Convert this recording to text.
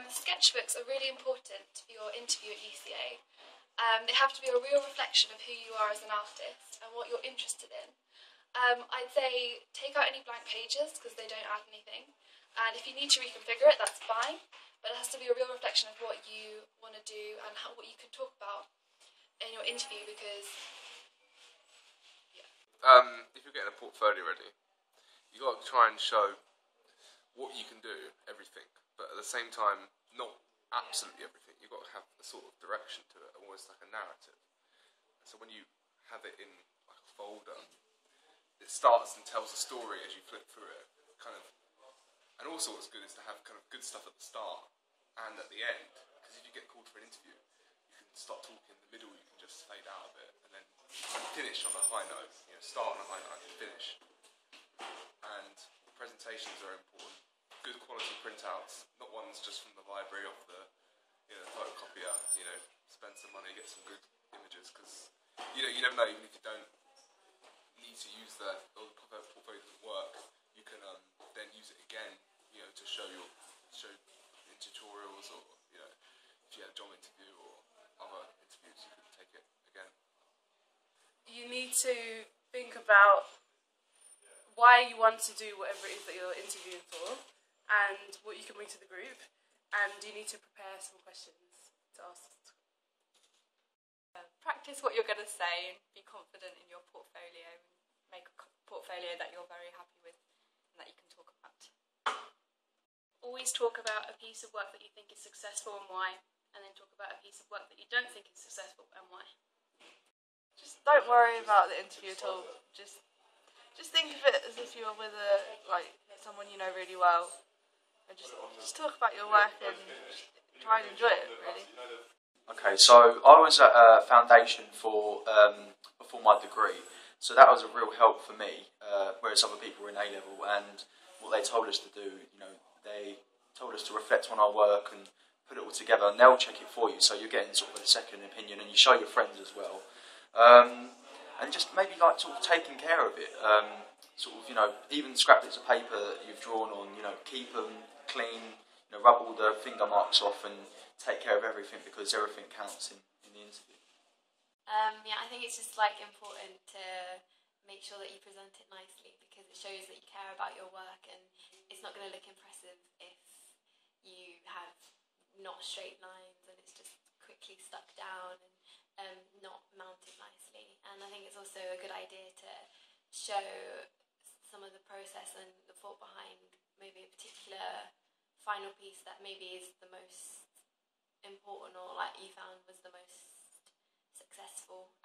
Sketchbooks are really important for your interview at UCA. They have to be a real reflection of who you are as an artist and what you're interested in. I'd say take out any blank pages because they don't add anything, and if you need to reconfigure it, that's fine, but it has to be a real reflection of what you want to do and what you can talk about in your interview, because if you're getting a portfolio ready, you've got to try and show what you can do, everything, but at the same time not absolutely everything. You've got to have a sort of direction to it, almost like a narrative. So when you have it in like a folder, it starts and tells a story as you flip through it, kind of. And also what's good is to have kind of good stuff at the start and at the end, because if you get called for an interview, you can start talking in the middle, you can just fade out a bit, and then finish on a high note. You know, start on a high note and finish. And presentations are important. Good quality printouts, not ones just from the library off the photocopier. Spend some money, get some good images, because you never know. Even if you don't need to use the portfolio doesn't work, you can then use it again. To show in tutorials, or if you had a job interview or other interviews, you could take it again. You need to think about why you want to do whatever it is that you're interviewing for, and what you can bring to the group, and you need to prepare some questions to ask. Practice what you're going to say and be confident in your portfolio, and make a portfolio that you're very happy with and that you can talk about. Always talk about a piece of work that you think is successful and why, and then talk about a piece of work that you don't think is successful and why. Just don't worry about the interview at all. Just think of it as if you're with someone you know really well, and just talk about your work and try and enjoy it, really. Okay, so I was at a foundation for before my degree, so that was a real help for me. Whereas other people were in A level, and what they told us to do, they told us to reflect on our work and put it all together, and they'll check it for you. So you're getting sort of a second opinion, and you show your friends as well. And just maybe sort of taking care of it. Even scrap bits of paper that you've drawn on, keep them clean, rub all the finger marks off, and take care of everything, because everything counts in the interview. I think it's just important to make sure that you present it nicely, because it shows that you care about your work, and it's not going to look impressive if you have not straight lines and it's just quickly stuck down and not mounted nicely. And I think it's also a good idea to show some of the process and the thought behind maybe a particular final piece that maybe is the most important, or you found was the most successful.